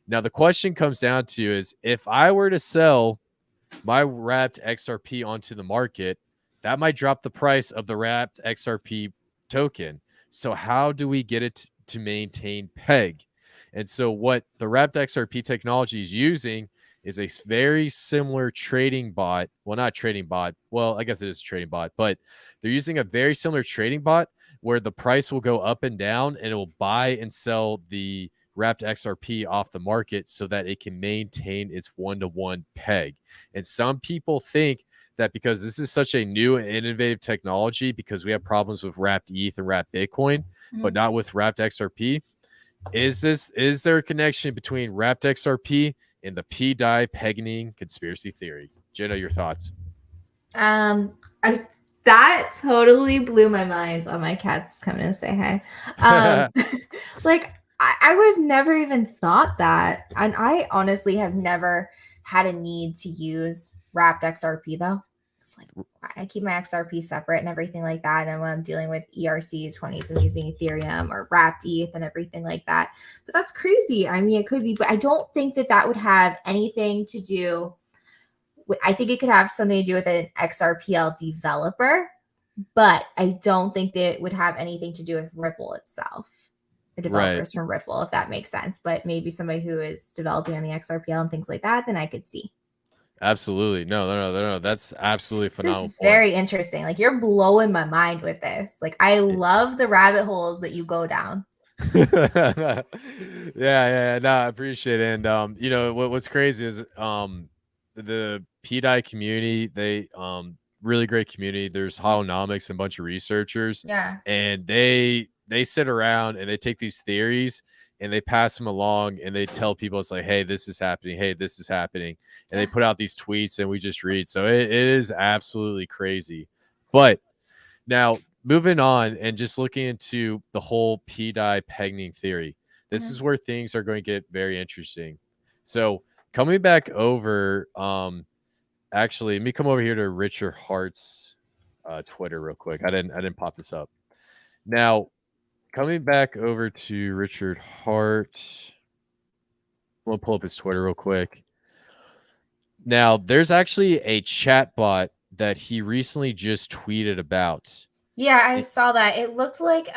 Now the question comes down to is, if I were to sell my wrapped XRP onto the market, that might drop the price of the wrapped XRP token. So how do we get it to maintain peg? And so what the wrapped XRP technology is using is a very similar trading bot. Well, not trading bot. Well, I guess it is a trading bot, but they're using a very similar trading bot where the price will go up and down, and it will buy and sell the wrapped XRP off the market so that it can maintain its 1-to-1 peg. And some people think that because this is such a new and innovative technology, because we have problems with wrapped ETH and wrapped Bitcoin, but not with wrapped XRP, is there a connection between wrapped XRP and the pDAI pegging conspiracy theory? Jenna, your thoughts? That totally blew my mind. Oh, my cat's coming to say hi. Like, I would have never even thought that. And I honestly have never had a need to use wrapped XRP though. It's like I keep my XRP separate and everything like that. And when I'm dealing with ERC20s, I'm using Ethereum or wrapped ETH and everything like that. But that's crazy. I mean, it could be, but I don't think that would have anything to do. I think it could have something to do with an XRPL developer, but I don't think that it would have anything to do with Ripple itself. The developers from Ripple, if that makes sense. But maybe somebody who is developing on the XRPL and things like that, then I could see. Absolutely. No. That's absolutely phenomenal. This is very interesting. Like, you're blowing my mind with this. Like, I love the rabbit holes that you go down. yeah. No, I appreciate it. And you know what's crazy is the pDAI community, they really great community. There's holonomics and a bunch of researchers. Yeah. And they sit around and they take these theories and they pass them along and they tell people, it's like, hey, this is happening. Hey, this is happening. And they put out these tweets and we just read. So it is absolutely crazy. But now moving on and just looking into the whole pDAI pegging theory, this is where things are going to get very interesting. So coming back over, actually, let me come over here to Richard Hart's Twitter real quick. I didn't pop this up. Now, coming back over to Richard Hart, I'm gonna pull up his Twitter real quick. Now, there's actually a chat bot that he recently just tweeted about. Yeah, I saw that. It looked like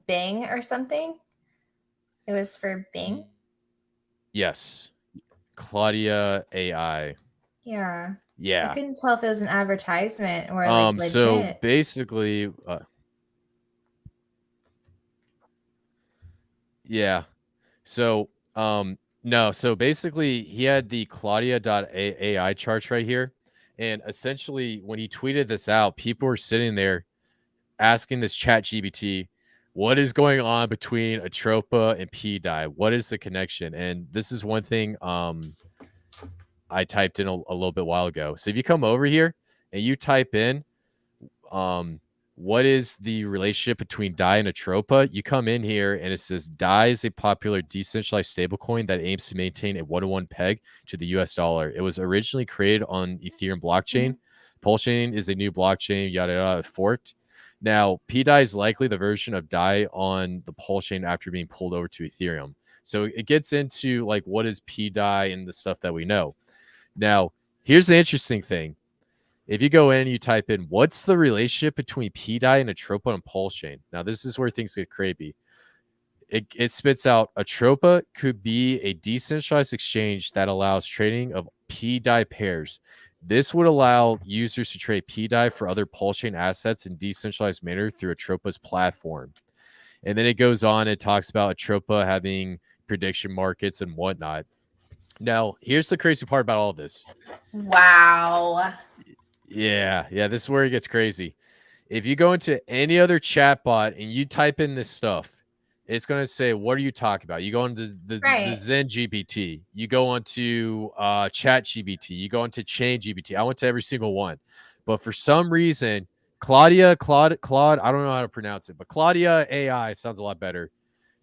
Bing or something. It was for Bing. Yes, Claudia AI. Yeah. Yeah. I couldn't tell if it was an advertisement or like legit. So basically, yeah. So no, so basically he had the Claudia.ai charts right here. And essentially when he tweeted this out, people were sitting there asking this chat GPT, what is going on between Atropa and pDAI? What is the connection? And this is one thing I typed in a little bit while ago. So if you come over here and you type in what is the relationship between DAI and Atropa, you come in here and it says DAI is a popular decentralized stablecoin that aims to maintain a 1-to-1 peg to the US dollar. It was originally created on Ethereum blockchain. Pulsechain is a new blockchain, yada yada, forked. Now, pDAI is likely the version of DAI on the Pulsechain after being pulled over to Ethereum. So it gets into like what is pDAI and the stuff that we know. Now, here's the interesting thing. If you go in and you type in, what's the relationship between pDAI and Atropa and Pulsechain? Now, this is where things get crazy. it spits out Atropa could be a decentralized exchange that allows trading of pDAI pairs. This would allow users to trade pDAI for other Pulsechain assets in decentralized manner through Atropa's platform. And then it goes on and talks about Atropa having prediction markets and whatnot. Now, here's the crazy part about all this. Wow. Yeah, this is where it gets crazy. If you go into any other chatbot and you type in this stuff, it's going to say, what are you talking about? You go into the Zen GPT, you go onto Chat GPT, you go into Chain GPT. I went to every single one. But for some reason, Claude, I don't know how to pronounce it, but Claudia AI sounds a lot better,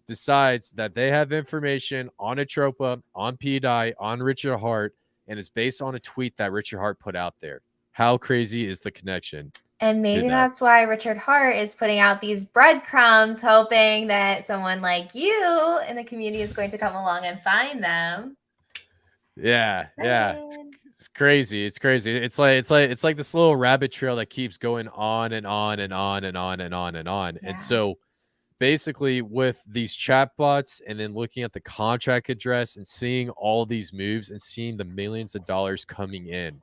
decides that they have information on Atropa, on pDAI, on Richard Heart, and it's based on a tweet that Richard Heart put out there. How crazy is the connection? And maybe that's why Richard Heart is putting out these breadcrumbs, hoping that someone like you in the community is going to come along and find them. Yeah. It's crazy. It's crazy. It's like this little rabbit trail that keeps going on and on and on and on and on and on. Yeah. And so basically with these chatbots and then looking at the contract address and seeing all these moves and seeing the millions of dollars coming in,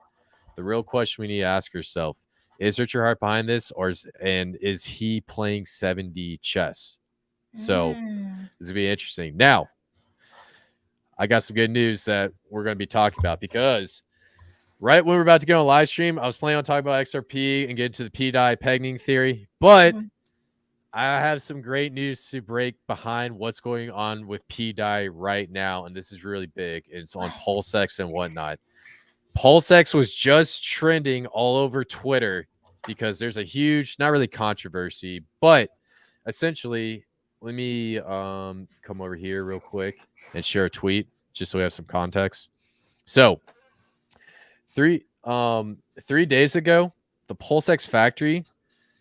the real question we need to ask ourselves, is Richard Heart behind this, is he playing 7D chess? So this will be interesting. Now, I got some good news that we're going to be talking about, because right when we're about to go on live stream, I was planning on talking about XRP and get into the pDAI pegging theory, but I have some great news to break behind what's going on with pDAI right now, and this is really big. It's on PulseX and whatnot. PulseX was just trending all over Twitter because there's a huge, not really controversy, but essentially, let me come over here real quick and share a tweet just so we have some context. So 3 days ago, the PulseX factory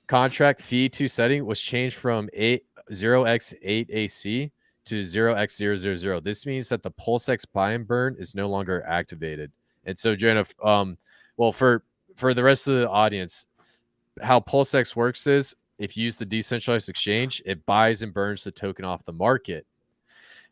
contract fee 2 setting was changed from 0x8AC to 0x000. This means that the PulseX buy and burn is no longer activated. And so, Jenna, well, for the rest of the audience, how PulseX works is if you use the decentralized exchange, it buys and burns the token off the market.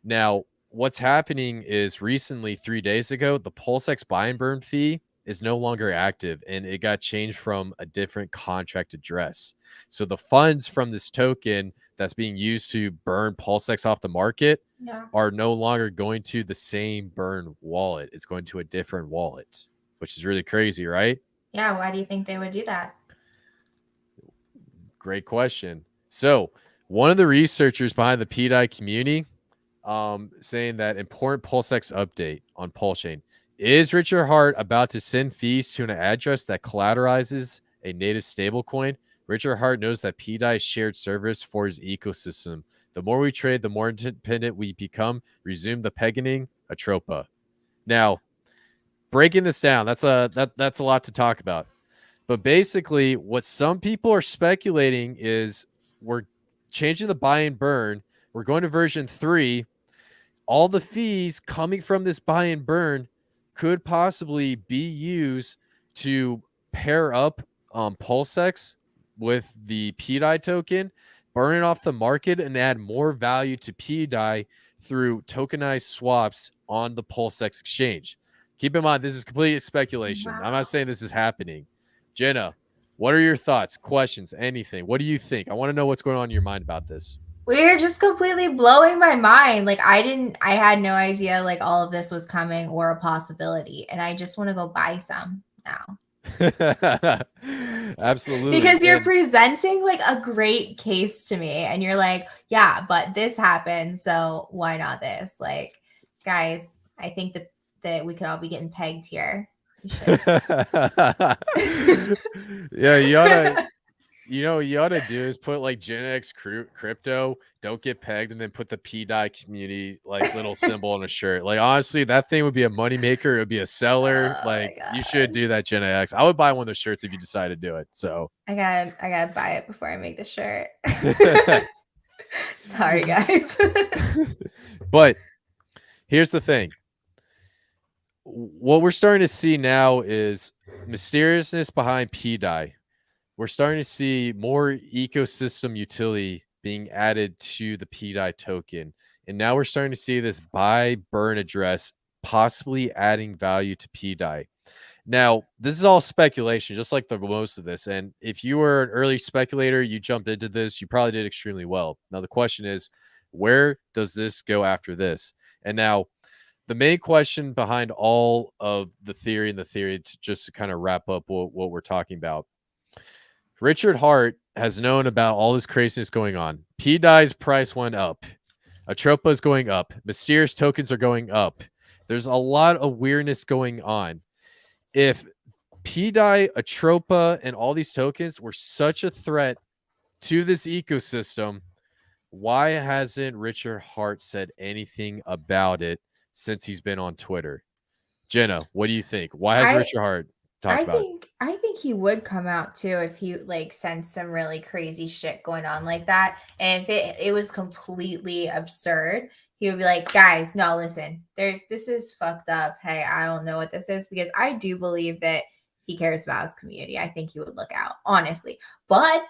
Now, what's happening is recently, 3 days ago, the PulseX buy and burn fee is no longer active, and it got changed from a different contract address. So the funds from this token that's being used to burn PulseX off the market are no longer going to the same burn wallet. It's going to a different wallet, which is really crazy, right? Yeah. Why do you think they would do that? Great question. So one of the researchers behind the pDAI community saying that important PulseX update on Pulsechain. Is Richard Heart about to send fees to an address that collateralizes a native stablecoin? Richard Heart knows that pDAI is shared service for his ecosystem. The more we trade, the more independent we become. Resume the pegging, Atropa. Now, breaking this down, that's a lot to talk about. But basically, what some people are speculating is we're changing the buy and burn. We're going to version 3. All the fees coming from this buy and burn could possibly be used to pair up PulseX with the pDAI token, burn it off the market, and add more value to pDAI through tokenized swaps on the PulseX exchange. Keep in mind, this is complete speculation. Wow. I'm not saying this is happening. Jenna, what are your thoughts, questions, anything? What do you think? I want to know what's going on in your mind about this. We're just completely blowing my mind. Like I had no idea like all of this was coming or a possibility. And I just want to go buy some now. Absolutely. Because you're presenting like a great case to me and you're like, yeah, but this happened. So why not this? Like, guys, I think that we could all be getting pegged here. Yeah, you ought to do is put like Gen X crypto, don't get pegged, and then put the pDAI community like little symbol on a shirt. Like honestly, that thing would be a moneymaker. It would be a seller. Like you should do that, Gen X. I would buy one of those shirts if you decide to do it. So I gotta buy it before I make the shirt. Sorry, guys. But here's the thing. What we're starting to see now is mysteriousness behind pDAI. We're starting to see more ecosystem utility being added to the pDAI token. And now we're starting to see this buy burn address possibly adding value to pDAI. Now, this is all speculation, just like the most of this. And if you were an early speculator, you jumped into this, you probably did extremely well. Now, the question is, where does this go after this? And now, the main question behind all of the theory just to kind of wrap up what we're talking about. Richard Hart has known about all this craziness going on. pDAI's price went up. Atropa is going up. Mysterious tokens are going up. There's a lot of weirdness going on. If pDAI, Atropa, and all these tokens were such a threat to this ecosystem, why hasn't Richard Hart said anything about it since he's been on Twitter? Jenna, what do you think? Why has Richard Hart talked about it? I think he would come out too if he like sensed some really crazy shit going on like that. And if it was completely absurd, he would be like, guys, no, listen, this is fucked up. Hey, I don't know what this is, because I do believe that he cares about his community. I think he would look out, honestly. But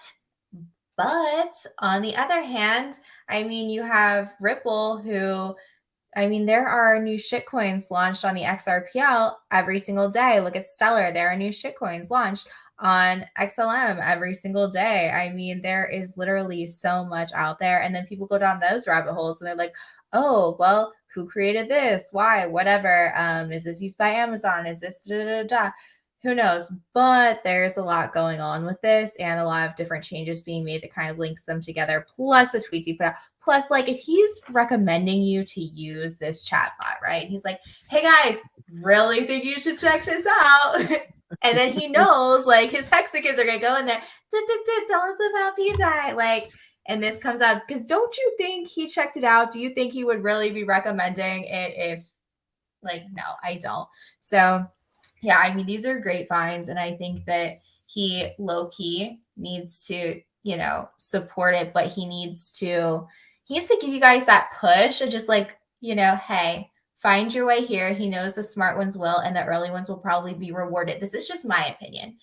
on the other hand, I mean, you have Ripple, who, I mean, there are new shitcoins launched on the XRPL every single day. Look at Stellar. There are new shitcoins launched on XLM every single day. I mean, there is literally so much out there. And then people go down those rabbit holes and they're like, oh, well, who created this? Why? Whatever. Is this used by Amazon? Is this da da da? Who knows? But there's a lot going on with this and a lot of different changes being made that kind of links them together, plus the tweets he put out. Plus, like, if he's recommending you to use this chatbot, right? He's like, hey guys, really think you should check this out. And then he knows, like, his Hexa kids are gonna go in there, tell us about pDAI, like, and this comes up, because don't you think he checked it out? Do you think he would really be recommending it if, like, no, I don't. So yeah, I mean, these are great finds, and I think that he low-key needs to, you know, support it, but he needs to give you guys that push and just, like, you know, hey, find your way here. He knows the smart ones will, and the early ones will probably be rewarded. This is just my opinion,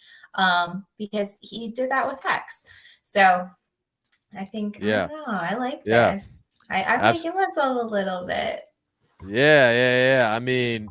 because he did that with Hex. So I think, yeah, I don't know, I like this. I'm making myself a little bit. Yeah. I mean,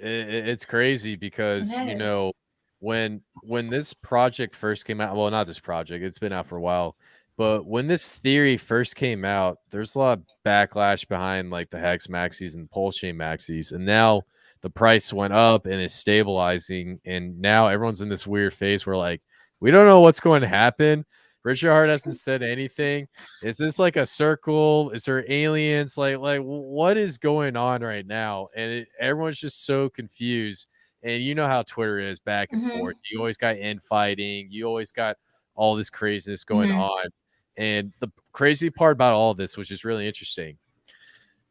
it's crazy because, you know, when this project first came out, well, not this project, it's been out for a while, but when this theory first came out, there's a lot of backlash behind like the Hex maxis and Pulsechain maxis, and now the price went up and is stabilizing, and now everyone's in this weird phase where, like, we don't know what's going to happen. Richard Hart hasn't said anything. Is this like a circle? Is there aliens? Like what is going on right now? And everyone's just so confused. And you know how Twitter is, back and forth. You always got infighting. You always got all this craziness going on. And the crazy part about all this, which is really interesting,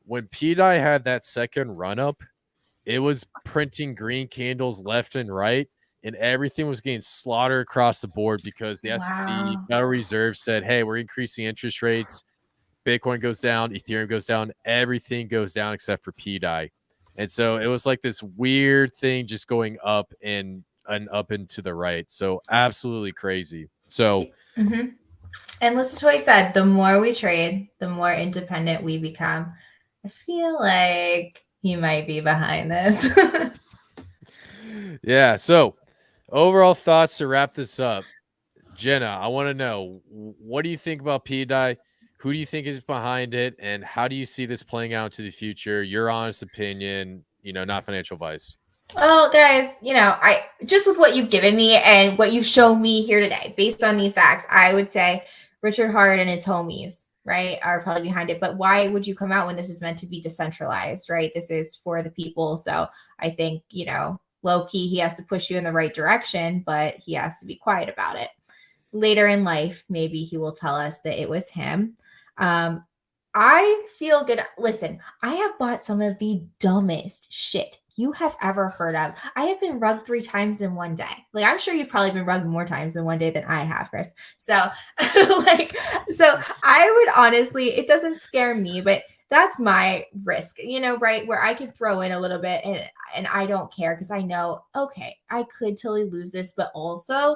when pDAI had that second run up, it was printing green candles left and right, and everything was getting slaughtered across the board because the Federal Reserve said, hey, we're increasing interest rates. Bitcoin goes down, Ethereum goes down, everything goes down except for pDAI. And so it was like this weird thing just going up and up and to the right. So absolutely crazy. So and listen to what he said, the more we trade, the more independent we become. I feel like he might be behind this. Yeah. So overall thoughts to wrap this up. Jenna, I want to know, what do you think about pDAI? Who do you think is behind it? And how do you see this playing out into the future? Your honest opinion, you know, not financial advice. Well, guys, you know, I just with what you've given me and what you've shown me here today, based on these facts, I would say Richard Hart and his homies, right, are probably behind it. But why would you come out when this is meant to be decentralized, right? This is for the people. So I think, you know, low key, he has to push you in the right direction, but he has to be quiet about it. Later in life, maybe he will tell us that it was him. I feel good. Listen, I have bought some of the dumbest shit you have ever heard of. I have been rugged 3 times in one day. Like, I'm sure you've probably been rugged more times in one day than I have, Kris. So, so I would honestly, it doesn't scare me, but that's my risk, you know, right? Where I could throw in a little bit and I don't care, because I know, okay, I could totally lose this, but also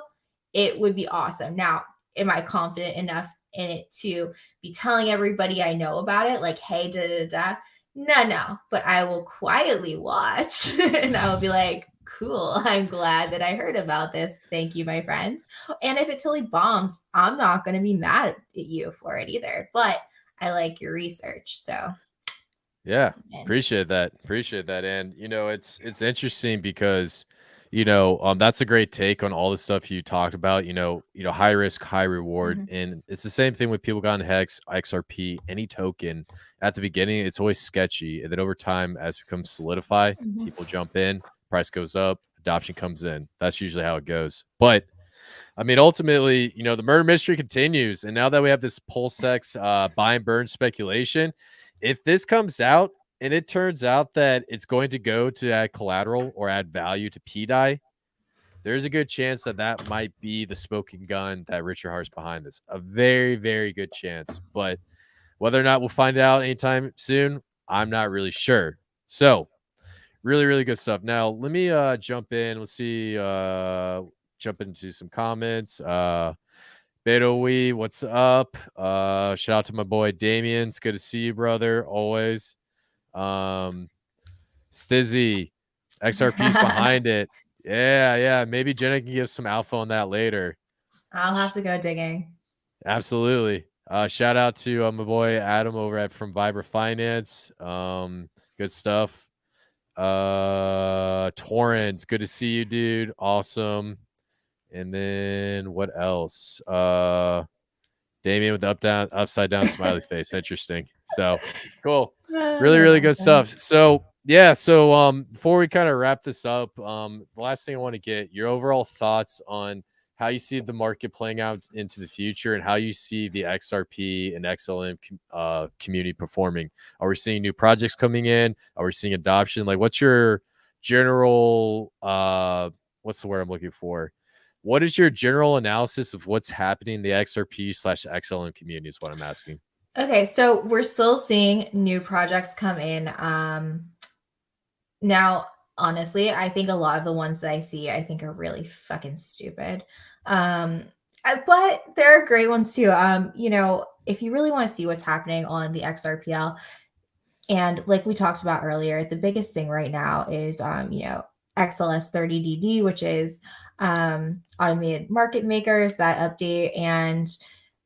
it would be awesome. Now, am I confident enough in it to be telling everybody I know about it, like, hey, da. No, but I will quietly watch and I will be like, cool, I'm glad that I heard about this. Thank you, my friends. And if it totally bombs, I'm not going to be mad at you for it either. But I like your research. So Yeah, appreciate that. Appreciate that. And it's interesting because that's a great take on all the stuff you talked about. High risk, high reward, and it's the same thing with people got in Hex, XRP, any token. At the beginning, it's always sketchy, and then over time, as it becomes solidify, people jump in, price goes up, adoption comes in. That's usually how it goes. But I mean, ultimately, the murder mystery continues, and now that we have this PulseX buy and burn speculation, if this comes out and it turns out that it's going to go to add collateral or add value to pDAI, there's a good chance that that might be the smoking gun that Richard Hart's behind this. A very, very good chance. But whether or not we'll find out anytime soon, I'm not really sure. So really, really good stuff. Now, let me jump in. Let's see. Jump into some comments. Bedowi, what's up? Shout out to my boy Damien. It's good to see you, brother. Always. Stizzy, XRP's behind it. Yeah. Maybe Jenna can give some alpha on that later. I'll have to go digging. Absolutely. Shout out to my boy Adam over at From Vibra Finance. Good stuff. Torrens, good to see you, dude. Awesome. And then what else? Damien with the upside down smiley face. Interesting. So cool. Really, really good stuff. So yeah. So before we kind of wrap this up, the last thing I want to get your overall thoughts on how you see the market playing out into the future and how you see the XRP and XLM community performing. Are we seeing new projects coming in? Are we seeing adoption? Like, what's your general what's the word I'm looking for? What is your general analysis of what's happening in the XRP/XLM community is what I'm asking. Okay, so we're still seeing new projects come in. Now, honestly, I think a lot of the ones that I see, I think are really fucking stupid. But there are great ones too. If you really want to see what's happening on the XRPL, and like we talked about earlier, the biggest thing right now is, XLS 30DD, which is automated market makers, that update, and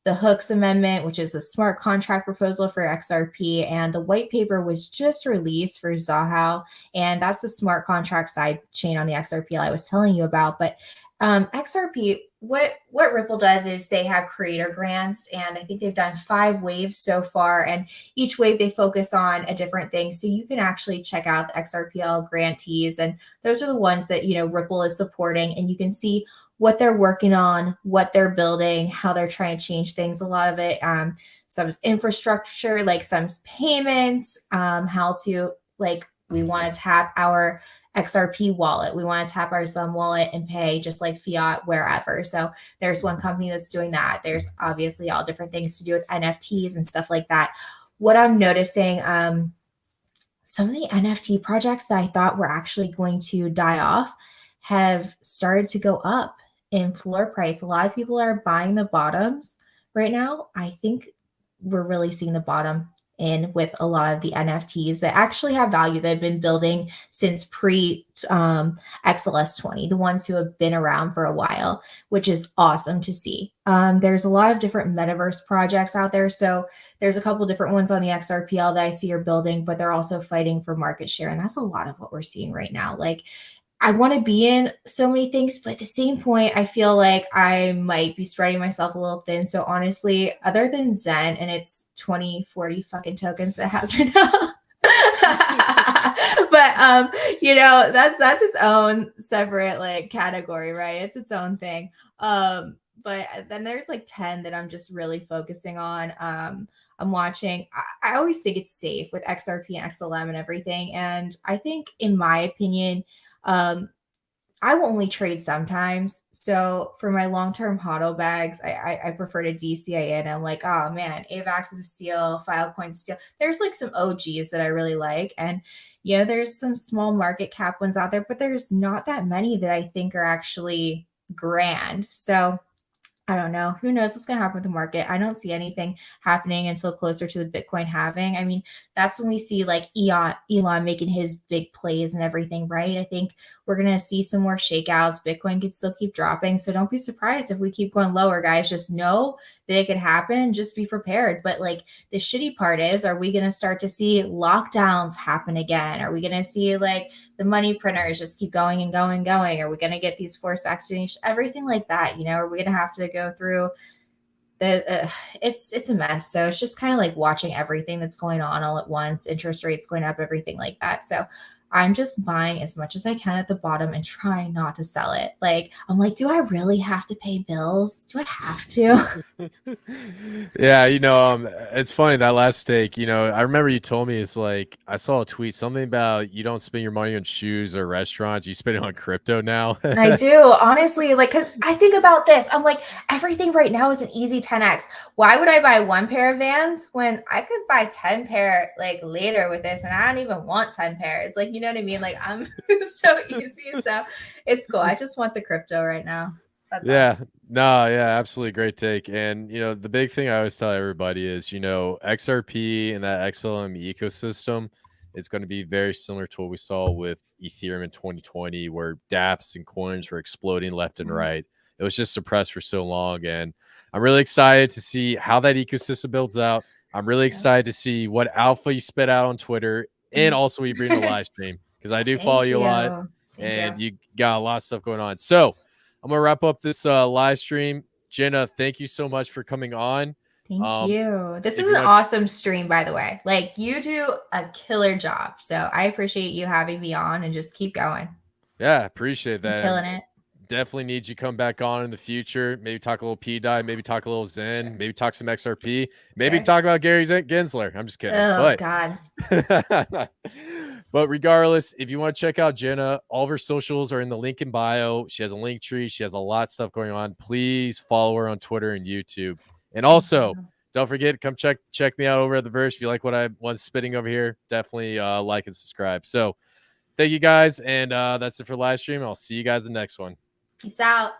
the Hooks Amendment, which is a smart contract proposal for XRP. And the white paper was just released for Zahao. And that's the smart contract side chain on the XRP I was telling you about. But XRP, what Ripple does is they have creator grants, and I think they've done 5 waves so far, and each wave they focus on a different thing. So you can actually check out the XRPL grantees, and those are the ones that Ripple is supporting, and you can see what they're working on, what they're building, how they're trying to change things. A lot of it, some is infrastructure, like some's payments, how to, like, we want to tap our XRP wallet. We want to tap our Xen wallet and pay just like fiat wherever. So there's one company that's doing that. There's obviously all different things to do with NFTs and stuff like that. What I'm noticing, some of the NFT projects that I thought were actually going to die off have started to go up in floor price. A lot of people are buying the bottoms right now. I think we're really seeing the bottom in with a lot of the NFTs that actually have value. They've been building since pre XLS 20, the ones who have been around for a while, which is awesome to see. There's a lot of different metaverse projects out there. So there's a couple different ones on the XRPL that I see are building, but they're also fighting for market share. And that's a lot of what we're seeing right now. Like, I want to be in so many things, but at the same point, I feel like I might be spreading myself a little thin. So honestly, other than Zen and its 20, 40 fucking tokens that has right now, but that's its own separate like category, right? It's its own thing. But then there's like 10 that I'm just really focusing on. I'm watching. I always think it's safe with XRP and XLM and everything. And I think, in my opinion, I will only trade sometimes. So for my long-term hodl bags, I prefer to DCA in. I'm like, oh man, AVAX is a steal, Filecoin's a steal. There's like some OGs that I really like. And there's some small market cap ones out there, but there's not that many that I think are actually grand. So I don't know. Who knows what's going to happen with the market? I don't see anything happening until closer to the Bitcoin halving. I mean, that's when we see like Elon making his big plays and everything, right? I think we're going to see some more shakeouts. Bitcoin could still keep dropping. So don't be surprised if we keep going lower, guys. Just know that it could happen. Just be prepared. But like the shitty part is, are we going to start to see lockdowns happen again? Are we going to see like the money printers just keep going and going and going? Are we going to get these forced vaccinations? Everything like that, you know, are we going to have to go through the it's a mess. So it's just kind of like watching everything that's going on all at once, interest rates going up, everything like that. So I'm just buying as much as I can at the bottom and trying not to sell it. Like, I'm like, do I really have to pay bills? Do I have to? Yeah, it's funny that last stake. I remember you told me, it's like I saw a tweet, something about you don't spend your money on shoes or restaurants, you spend it on crypto now. I do, honestly, like, because I think about this. I'm like, everything right now is an easy 10x. Why would I buy one pair of Vans when I could buy 10 pair like later with this? And I don't even want 10 pairs. Like, you know what I mean? Like, I'm so easy. So it's cool. I just want the crypto right now. That's Yeah, no, yeah, absolutely great take. And the big thing I always tell everybody is, XRP and that XLM ecosystem is going to be very similar to what we saw with Ethereum in 2020, where dApps and coins were exploding left and right. It was just suppressed for so long. And I'm really excited to see how that ecosystem builds out. I'm really excited to see what alpha you spit out on Twitter, and also what you bring to the live stream, because I do follow Thank you a lot, you. Thank and you. you got a lot of stuff going on. So I'm gonna wrap up this live stream. Jenna, thank you so much for coming on. Thank you. This If is you an want, awesome stream, by the way. Like, you do a killer job. So I appreciate you having me on, and just keep going. yeah, appreciate You're that. killing it. Definitely need you come back on in the future. Maybe talk a little pDAI, maybe talk a little Zen, maybe talk some XRP, maybe Sure. talk about Gary Gensler. I'm just kidding, Oh, but God. but regardless, if you want to check out Jenna, all of her socials are in the link in bio. She has a link tree. She has a lot of stuff going on. Please follow her on Twitter and YouTube. And also, don't forget, come check me out over at the Verse. If you like what I was spitting over here, definitely like and subscribe. So thank you guys, and that's it for live stream. I'll see you guys in the next one. Peace out.